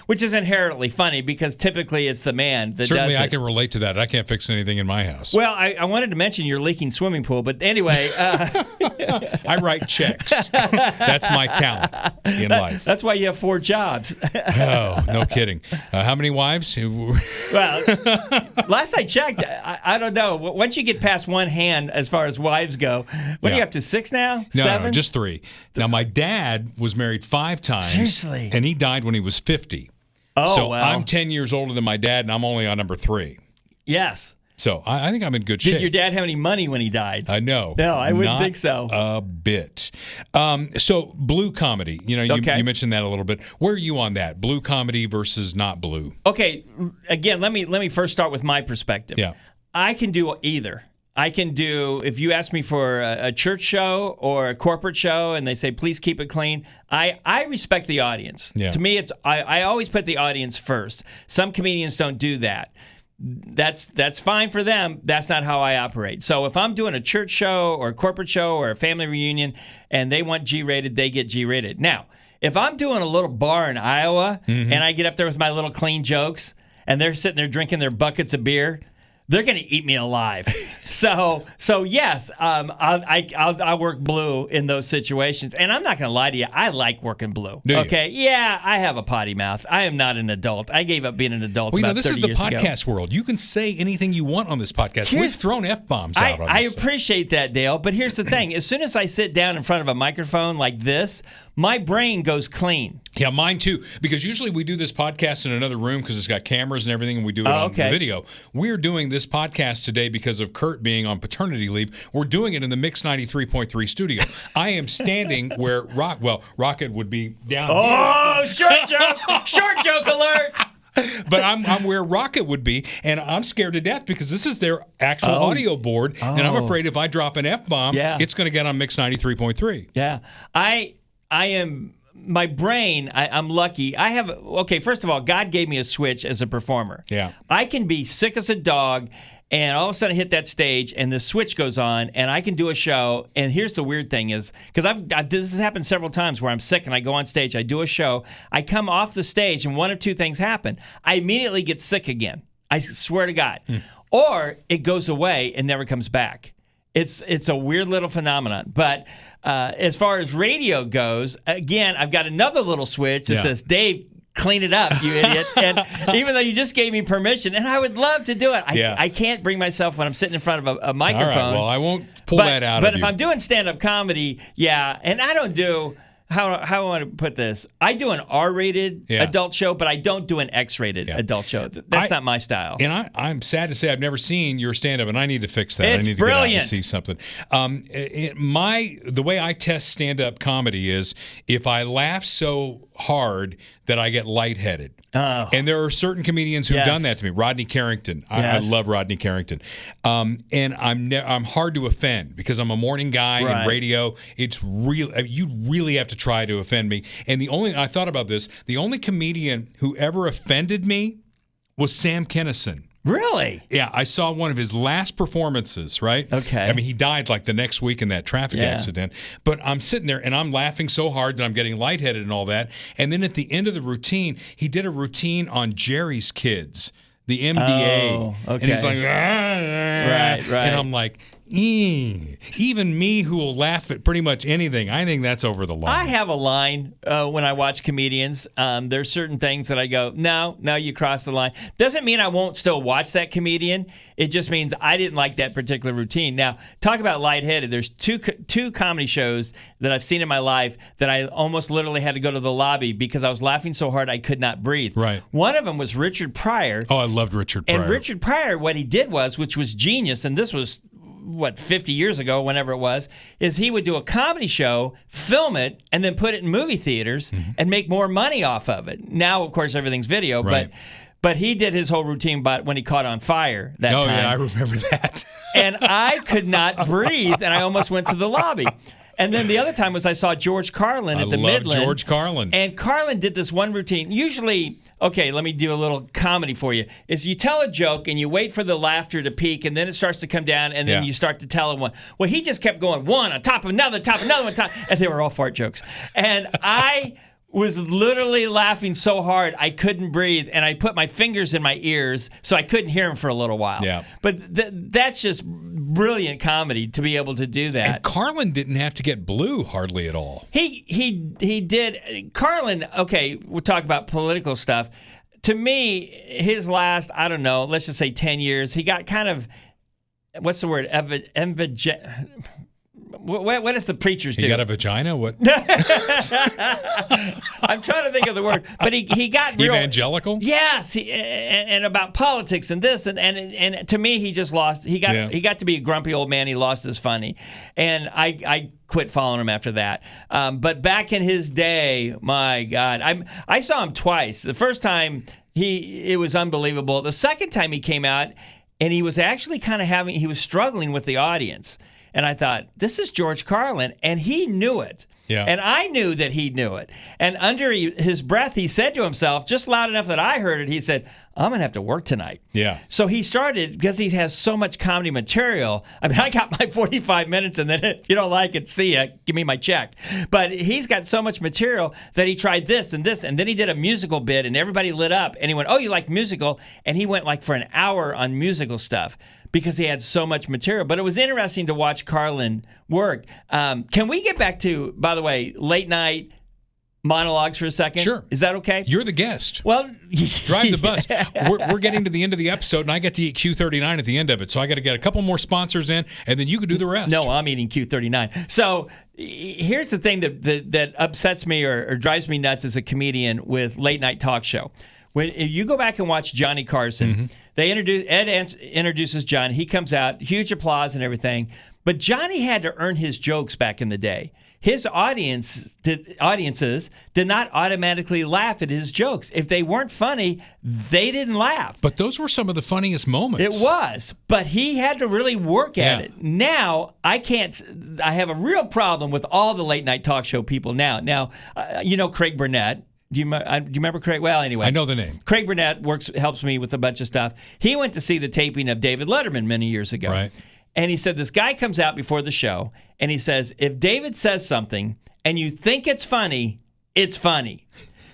which is inherently funny because typically it's the man that Certainly does it. I can relate to that. I can't fix anything in my house. Well, I wanted to mention your leaking swimming pool, but anyway. I write checks. That's my talent in life. That's why you have 4 jobs. Oh, no kidding. How many wives? Well, last I checked, I don't know. Once you get past one hand as far as wives go, what are you up to, 6 now? No, 7? no, just 3. Now, my dad was married 5 times. Seriously? And he died when he was 50. Oh, so well. I'm 10 years older than my dad, and I'm only on number 3. Yes. So I think I'm in good shape. Did your dad have any money when he died? No. No, I wouldn't not think so. A bit. So blue comedy, you mentioned that a little bit. Where are you on that? Blue comedy versus not blue? Okay, again, let me first start with my perspective. Yeah. I can do either. I can do, if you ask me for a church show or a corporate show and they say, please keep it clean, I respect the audience. Yeah. To me, I always put the audience first. Some comedians don't do that. That's fine for them. That's not how I operate. So if I'm doing a church show or a corporate show or a family reunion and they want G-rated, they get G-rated. Now, if I'm doing a little bar in Iowa and I get up there with my little clean jokes and they're sitting there drinking their buckets of beer, they're going to eat me alive. So yes, I'll work blue in those situations. And I'm not going to lie to you, I like working blue. Okay? Yeah, I have a potty mouth. I am not an adult. I gave up being an adult about 30 years ago. This is the podcast world. You can say anything you want on this podcast. We've thrown F-bombs out on this. I appreciate that, Dale. But here's the thing. As soon as I sit down in front of a microphone like this, my brain goes clean. Yeah, mine too. Because usually we do this podcast in another room because it's got cameras and everything, and we do it on the video. We're doing this podcast today because of Kurt being on paternity leave. We're doing it in the Mix 93.3 studio. I am standing where Rocket would be down here. Oh, short joke! Short joke alert! But I'm where Rocket would be, and I'm scared to death because this is their actual audio board, and I'm afraid if I drop an F-bomb, it's going to get on Mix 93.3. Yeah. I am... My brain, I'm lucky. First of all, God gave me a switch as a performer. Yeah. I can be sick as a dog, and all of a sudden I hit that stage, and the switch goes on, and I can do a show. And here's the weird thing is, because this has happened several times where I'm sick, and I go on stage, I do a show, I come off the stage, and one of two things happen. I immediately get sick again. I swear to God. Or it goes away and never comes back. It's a weird little phenomenon. But as far as radio goes, again, I've got another little switch that says, Dave, clean it up, you idiot. And even though you just gave me permission, and I would love to do it, I can't bring myself when I'm sitting in front of a microphone. All right, well, I won't pull that out of you. But if I'm doing stand-up comedy, and I don't do... How I want to put this? I do an R-rated adult show, but I don't do an X-rated adult show. That's not my style. And I'm sad to say I've never seen your stand-up, and I need to fix that. It's I need brilliant. to get out and see something. The way I test stand-up comedy is if I laugh so hard that I get lightheaded. Oh. And there are certain comedians who've done that to me. Rodney Carrington. I love Rodney Carrington. And I'm hard to offend because I'm a morning guy in radio. It's real. You really have to try to offend me. And I thought about this. The only comedian who ever offended me was Sam Kinison. Really? Yeah, I saw one of his last performances, right? Okay. I mean, he died like the next week in that traffic accident. But I'm sitting there, and I'm laughing so hard that I'm getting lightheaded and all that. And then at the end of the routine, he did a routine on Jerry's Kids, the MDA. Oh, okay. And he's like, right. And I'm like, even me who will laugh at pretty much anything, I think that's over the line. I have a line when I watch comedians. There's certain things that I go, no, you crossed the line. Doesn't mean I won't still watch that comedian. It just means I didn't like that particular routine. Now, talk about lightheaded. There's two comedy shows that I've seen in my life that I almost literally had to go to the lobby because I was laughing so hard I could not breathe. Right. One of them was Richard Pryor. Oh, I loved Richard Pryor. And Richard Pryor, what he did which was genius, and this was 50 years ago, whenever it was, is he would do a comedy show, film it, and then put it in movie theaters and make more money off of it. Now, of course, everything's video, but he did his whole routine about when he caught on fire that time. Oh, yeah, I remember that. And I could not breathe, and I almost went to the lobby. And then the other time was I saw George Carlin at the Midland. George Carlin. And Carlin did this one routine. Usually okay, let me do a little comedy for you, is you tell a joke and you wait for the laughter to peak and then it starts to come down and then you start to tell it one. Well, he just kept going one on top of another, one, and they were all fart jokes. And I was literally laughing so hard I couldn't breathe, and I put my fingers in my ears so I couldn't hear him for a little while. Yeah. But that's just brilliant comedy to be able to do that. And Carlin didn't have to get blue hardly at all. He did. Carlin, okay, we'll talk about political stuff. To me, his last, I don't know, let's just say 10 years, he got kind of, what's the word? What does the preachers do? He got a vagina? What? I'm trying to think of the word, but he got real evangelical. Yes, and about politics and this and to me he just lost. He got to be a grumpy old man. He lost his funny, and I quit following him after that. But back in his day, my God, I saw him twice. The first time it was unbelievable. The second time he came out, and he was actually he was struggling with the audience. And I thought, this is George Carlin, and he knew it. Yeah. And I knew that he knew it. And under his breath, he said to himself, just loud enough that I heard it, he said, I'm going to have to work tonight. Yeah. So he started, because he has so much comedy material. I mean, I got my 45 minutes, and then if you don't like it, see ya, give me my check. But he's got so much material that he tried this, and then he did a musical bit, and everybody lit up. And he went, oh, you like musical? And he went like for an hour on musical stuff, because he had so much material. But it was interesting to watch Carlin work. Can we get back to, by the way, late night monologues for a second? Sure. Is that okay? You're the guest. Well, drive the bus. We're getting to the end of the episode, and I get to eat Q39 at the end of it. So I got to get a couple more sponsors in, and then you can do the rest. No, I'm eating Q39. So here's the thing that upsets me or drives me nuts as a comedian with late night talk show. When you go back and watch Johnny Carson, Ed introduces John. He comes out, huge applause and everything. But Johnny had to earn his jokes back in the day. His audiences did not automatically laugh at his jokes. If they weren't funny, they didn't laugh. But those were some of the funniest moments. It was. But he had to really work at it. Now, I have a real problem with all the late night talk show people now. Now, you know Craig Burnett. Do you remember Craig? Well, anyway. I know the name. Craig Burnett helps me with a bunch of stuff. He went to see the taping of David Letterman many years ago. Right. And he said this guy comes out before the show, and he says, if David says something and you think it's funny, it's funny.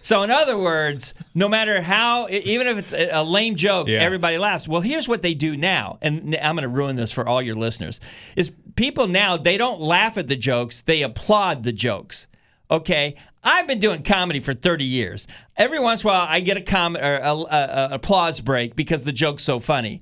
So in other words, no matter how, even if it's a lame joke, everybody laughs. Well, here's what they do now, and I'm going to ruin this for all your listeners, is people now, they don't laugh at the jokes, they applaud the jokes. Okay? I've been doing comedy for 30 years. Every once in a while, I get a applause break because the joke's so funny.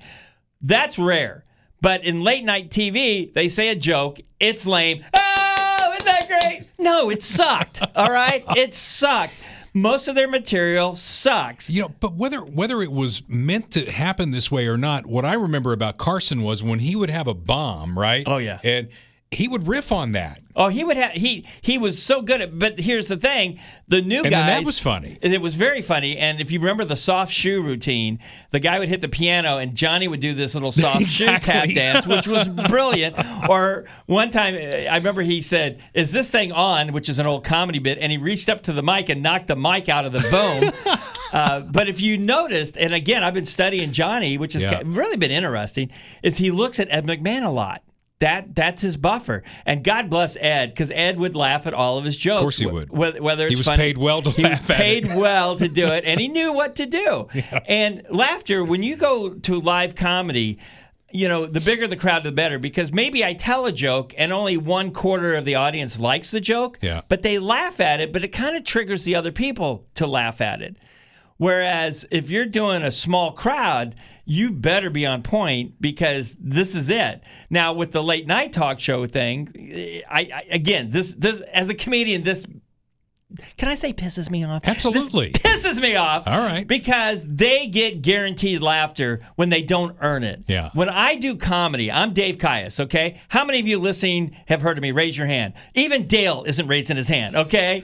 That's rare. But in late night TV, they say a joke, it's lame. Oh, isn't that great? No, it sucked. All right? It sucked. Most of their material sucks. You know, but whether it was meant to happen this way or not, what I remember about Carson was when he would have a bomb, right? Oh, yeah. And he would riff on that. Oh, he would have. He was so good at. But here's the thing: the new guys. And that was funny. It was very funny. And if you remember the soft shoe routine, the guy would hit the piano, and Johnny would do this little soft shoe tap dance, which was brilliant. Or one time, I remember he said, "Is this thing on?" Which is an old comedy bit, and he reached up to the mic and knocked the mic out of the boom. But if you noticed, and again, I've been studying Johnny, which has really been interesting, is he looks at Ed McMahon a lot. That's his buffer. And God bless Ed, because Ed would laugh at all of his jokes. Of course he would. Whether it's he was funny, paid well to laugh at it. He was paid well to do it, and he knew what to do. Yeah. And laughter, when you go to live comedy, you know, the bigger the crowd, the better, because maybe I tell a joke and only 1/4 of the audience likes the joke, but they laugh at it, but it kind of triggers the other people to laugh at it. Whereas if you're doing a small crowd, you better be on point because this is it. Now, with the late night talk show thing, this as a comedian, this, can I say pisses me off? Absolutely. This pisses me off. All right. Because they get guaranteed laughter when they don't earn it. Yeah. When I do comedy, I'm Dave Kious, okay? How many of you listening have heard of me? Raise your hand. Even Dale isn't raising his hand, okay?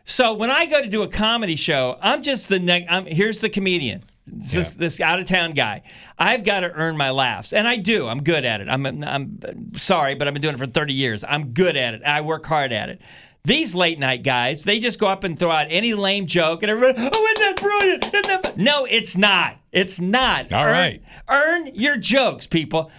So when I go to do a comedy show, I'm just here's the comedian. This out-of-town guy. I've got to earn my laughs. And I do. I'm good at it. I'm sorry, but I've been doing it for 30 years. I'm good at it. I work hard at it. These late-night guys, they just go up and throw out any lame joke, and everybody, oh, isn't that brilliant? Isn't that no, it's not. It's not. All right. Earn your jokes, people.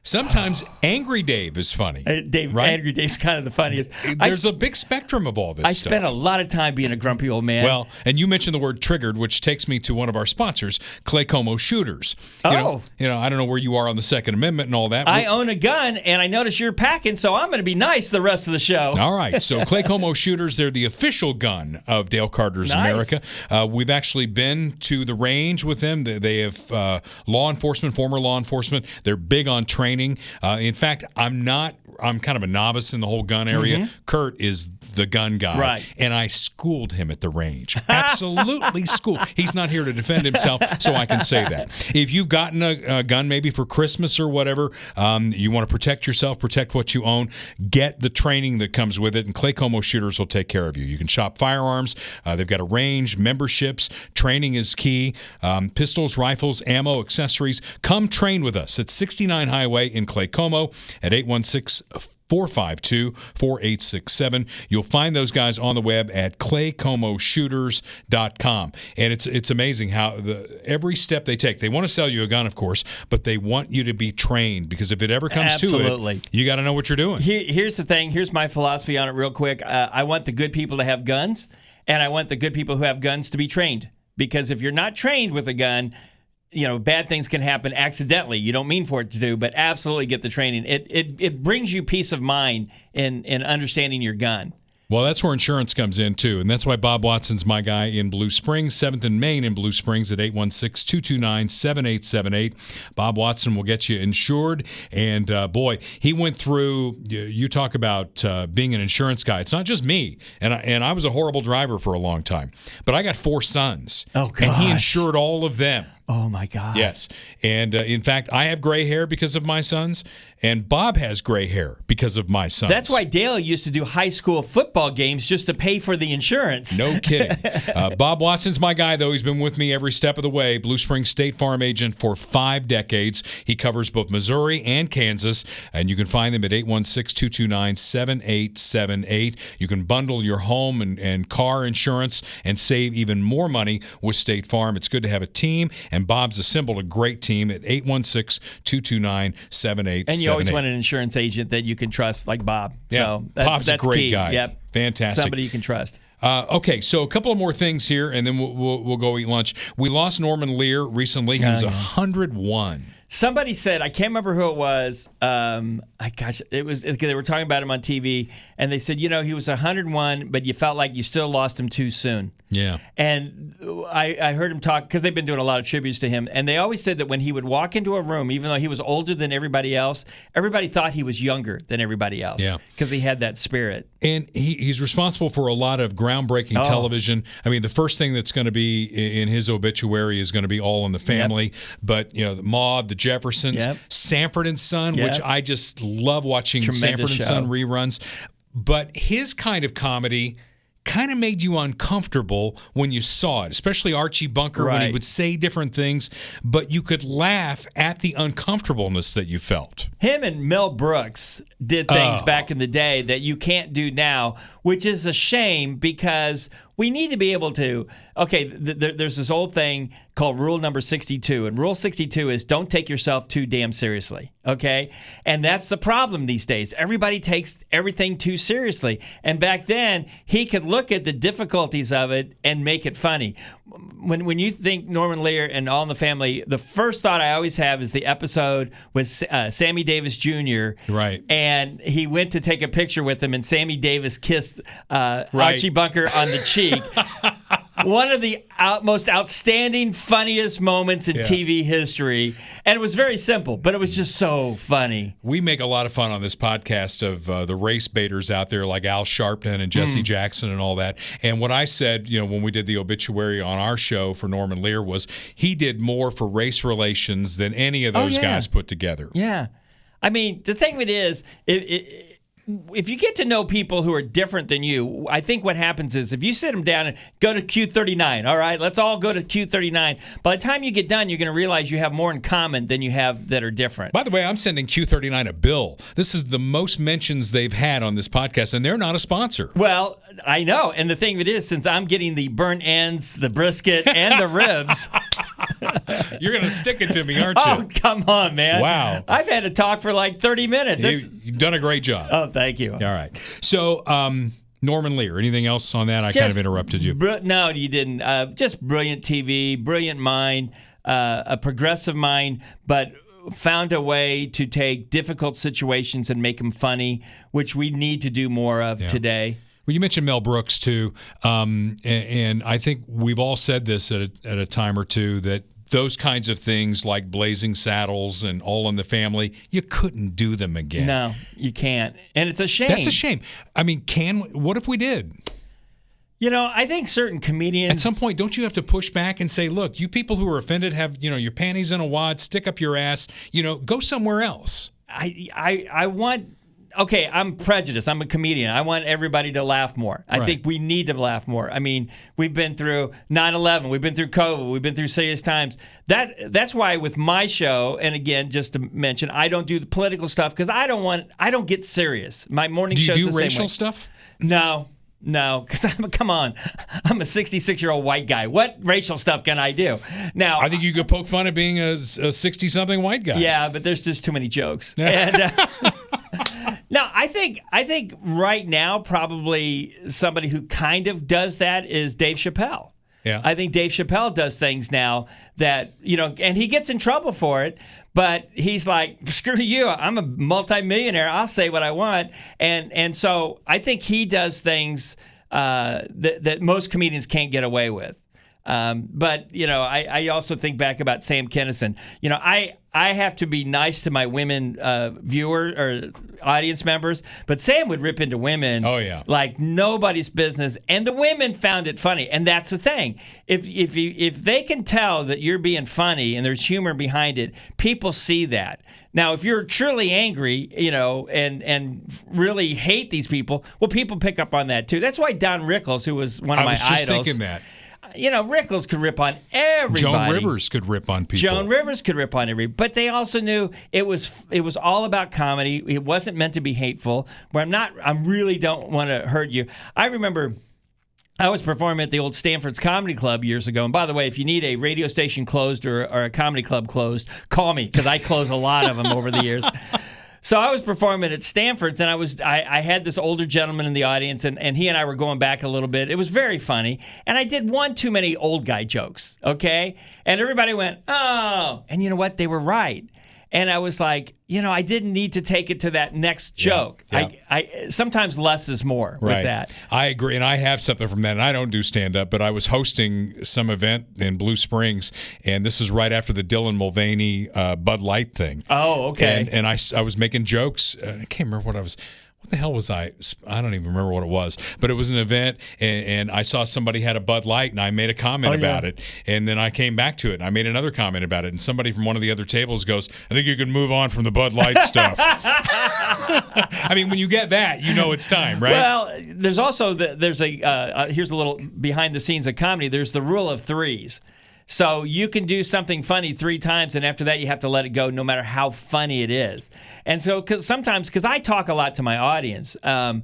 Sometimes Angry Dave is funny. Dave, right? Angry Dave's kind of the funniest. There's a big spectrum of all this stuff. I spent a lot of time being a grumpy old man. Well, and you mentioned the word triggered, which takes me to one of our sponsors, Clay Como Shooters. You know, I don't know where you are on the Second Amendment and all that. I own a gun, and I notice you're packing, so I'm going to be nice the rest of the show. All right. So Clay Como Shooters, they're the official gun of Dale Carter's America. We've actually been to the range with them. They have law enforcement, former law enforcement. They're big on training. In fact, I'm kind of a novice in the whole gun area. Mm-hmm. Kurt is the gun guy. Right. And I schooled him at the range. Absolutely schooled. He's not here to defend himself, so I can say that. If you've gotten a gun maybe for Christmas or whatever, you want to protect yourself, protect what you own, get the training that comes with it, and Clay Como Shooters will take care of you. You can shop firearms. They've got a range, memberships. Training is key. Pistols, rifles, ammo, accessories. Come train with us at 69 Highway in Clay Como at 816-452-4867. You'll find those guys on the web at claycomoshooters.com. And it's amazing how every step they take. They want to sell you a gun, of course, but they want you to be trained, because if it ever comes to it, you got to know what you're doing. Here's the thing. Here's my philosophy on it real quick. I want the good people to have guns, and I want the good people who have guns to be trained. Because if you're not trained with a gun, bad things can happen accidentally. You don't mean for it to do, but absolutely get the training. It brings you peace of mind in understanding your gun. Well, that's where insurance comes in, too. And that's why Bob Watson's my guy in Blue Springs, 7th and Main in Blue Springs at 816-229-7878. Bob Watson will get you insured. And, boy, he went through, you talk about being an insurance guy. It's not just me. And I was a horrible driver for a long time. But I got 4 sons. Oh, gosh. And he insured all of them. Oh, my God. Yes. And, in fact, I have gray hair because of my sons, and Bob has gray hair because of my sons. That's why Dale used to do high school football games just to pay for the insurance. No kidding. Bob Watson's my guy, though. He's been with me every step of the way. Blue Springs State Farm agent for 5 decades. He covers both Missouri and Kansas, and you can find them at 816-229-7878. You can bundle your home and car insurance and save even more money with State Farm. It's good to have a team, and Bob's assembled a great team at 816-229-7878. And you always want an insurance agent that you can trust, like Bob. Yeah, so Bob's a great key. guy. Yep. Fantastic. Somebody you can trust. Okay, so a couple of more things here, and then we'll go eat lunch. We lost Norman Lear recently. He was 101. Somebody said, I can't remember who it was. It was they were talking about him on TV, and they said, he was 101, but you felt like you still lost him too soon. Yeah. And I heard him talk, because they've been doing a lot of tributes to him, and they always said that when he would walk into a room, even though he was older than everybody else, everybody thought he was younger than everybody else. Yeah. Because he had that spirit. And he's responsible for a lot of groundbreaking television. I mean, the first thing that's going to be in his obituary is going to be All in the Family. Yep. But, the Maude, the Jeffersons, Sanford and Son, which I just love watching. Tremendous Sanford and Son reruns. But his kind of comedy kind of made you uncomfortable when you saw it, especially Archie Bunker when he would say different things, but you could laugh at the uncomfortableness that you felt. Him and Mel Brooks did things back in the day that you can't do now, which is a shame, because we need to be able to, there's this old thing called Rule Number 62, and Rule 62 is don't take yourself too damn seriously, okay? And that's the problem these days. Everybody takes everything too seriously. And back then, he could look at the difficulties of it and make it funny. When you think Norman Lear and All in the Family, the first thought I always have is the episode with Sammy Davis Jr. Right. And he went to take a picture with him, and Sammy Davis kissed Archie Bunker on the cheek. One of the most outstanding, funniest moments in TV history. And it was very simple, but it was just so funny. We make a lot of fun on this podcast of the race baiters out there like Al Sharpton and Jesse Jackson and all that. And what I said, when we did the obituary on our show for Norman Lear was he did more for race relations than any of those guys put together. Yeah. I mean, the thing of it is, if you get to know people who are different than you, I think what happens is if you sit them down and go to Q39, all right, let's all go to Q39. By the time you get done, you're going to realize you have more in common than you have that are different. By the way, I'm sending Q39 a bill. This is the most mentions they've had on this podcast, and they're not a sponsor. Well, I know. And the thing of it is, since I'm getting the burnt ends, the brisket, and the ribs. You're going to stick it to me, aren't you? Oh, come on, man. Wow. I've had to talk for like 30 minutes. You've done a great job. Oh, thank you. All right. So, Norman Lear, anything else on that? I kind of interrupted you. No, you didn't. Just brilliant TV, brilliant mind, a progressive mind, but found a way to take difficult situations and make them funny, which we need to do more of today. Well, you mentioned Mel Brooks, too, and I think we've all said this at a time or two, that those kinds of things like Blazing Saddles and All in the Family, you couldn't do them again. No, you can't. And it's a shame. That's a shame. I mean, what if we did? You know, I think certain comedians... At some point, don't you have to push back and say, look, you people who are offended have, your panties in a wad, stick up your ass, go somewhere else. I want... Okay, I'm prejudiced. I'm a comedian. I want everybody to laugh more. I think we need to laugh more. I mean, we've been through 9/11. We've been through COVID. We've been through serious times. That's why with my show, and again, just to mention, I don't do the political stuff because I don't get serious. My morning show's the same way. Do you do racial stuff? No, because come on, I'm a 66-year-old white guy. What racial stuff can I do? Now, I think you could poke fun at being a 60-something white guy. Yeah, but there's just too many jokes. And no, I think right now probably somebody who kind of does that is Dave Chappelle. Yeah. I think Dave Chappelle does things now that, and he gets in trouble for it, but he's like, screw you, I'm a multimillionaire, I'll say what I want. And so I think he does things that most comedians can't get away with. But, I also think back about Sam Kinison. I have to be nice to my women viewer or audience members, but Sam would rip into women like nobody's business, and the women found it funny. And that's the thing. If they can tell that you're being funny and there's humor behind it, people see that. Now, if you're truly angry, and really hate these people, well, people pick up on that too. That's why Don Rickles, who was one of my idols. I was just thinking that. Rickles could rip on everybody. Joan Rivers could rip on people. Joan Rivers could rip on everybody. But they also knew it was all about comedy. It wasn't meant to be hateful. Where I really don't want to hurt you. I remember I was performing at the old Stanford's Comedy Club years ago. And by the way, if you need a radio station closed or a comedy club closed, call me, because I close a lot of them over the years. So I was performing at Stanford's, and I had this older gentleman in the audience, and he and I were going back a little bit. It was very funny, and I did one too many old guy jokes, okay? And everybody went, oh. And you know what? They were right. And I was like, I didn't need to take it to that next joke. Yeah. I sometimes less is more with that. I agree, and I have something from that, and I don't do stand-up, but I was hosting some event in Blue Springs, and this is right after the Dylan Mulvaney Bud Light thing. Oh, okay. And I was making jokes. I can't remember what the hell was I? I don't even remember what it was, but it was an event, and I saw somebody had a Bud Light, and I made a comment about it, and then I came back to it, and I made another comment about it, and somebody from one of the other tables goes, I think you can move on from the Bud Light stuff. I mean, when you get that, it's time, right? Well, there's also, here's a little behind the scenes of comedy, there's the rule of threes. So you can do something funny 3 times, and after that you have to let it go no matter how funny it is. And so because I talk a lot to my audience, and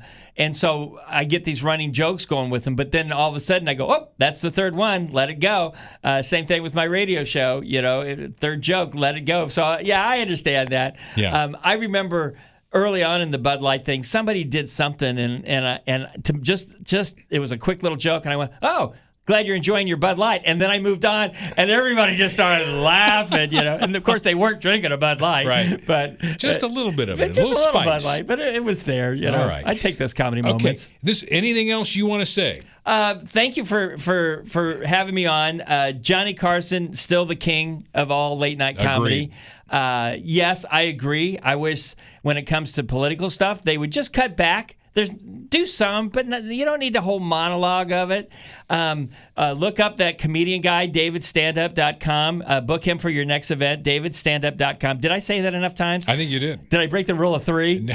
so I get these running jokes going with them, but then all of a sudden I go, oh, that's the third one, let it go. Same thing with my radio show, third joke, let it go. So, yeah, I understand that. Yeah. I remember early on in the Bud Light thing, somebody did something, and to just it was a quick little joke, and I went, oh, glad you're enjoying your Bud Light. And then I moved on, and everybody just started laughing, And of course, they weren't drinking a Bud Light, right? But just a little bit of it, just a little spice. Bud Light, but it was there, All right. I take those comedy moments. Anything else you want to say? Thank you for having me on. Johnny Carson, still the king of all late night comedy. Yes, I agree. I wish when it comes to political stuff, they would just cut back. do some, but you don't need the whole monologue of it. Look up that comedian guy, davidstandup.com. Book him for your next event, davidstandup.com. Did I say that enough times? I think you did. Did I break the rule of 3?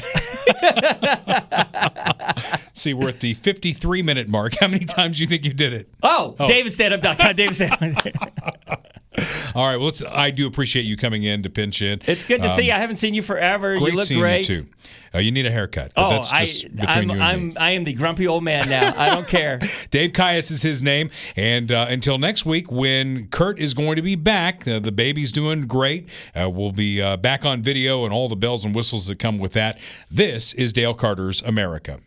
See, we're at the 53-minute mark. How many times do you think you did it? Davidstandup.com. Davidstandup. All right. Well, I do appreciate you coming in to pinch in. It's good to see you. I haven't seen you forever. Great you look seeing great. You too. You need a haircut. But that's just between you and me. I am the grumpy old man now. I don't care. Dave Kious is his name. And until next week, when Kurt is going to be back, the baby's doing great. We'll be back on video and all the bells and whistles that come with that. This is Dale Carter's America.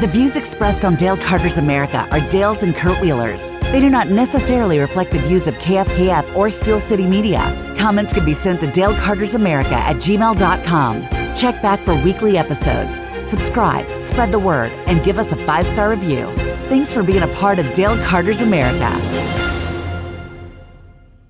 The views expressed on Dale Carter's America are Dale's and Kurt Wheeler's. They do not necessarily reflect the views of KFKF or Steel City Media. Comments can be sent to dalecartersamerica@gmail.com. Check back for weekly episodes. Subscribe, spread the word, and give us a 5-star review. Thanks for being a part of Dale Carter's America.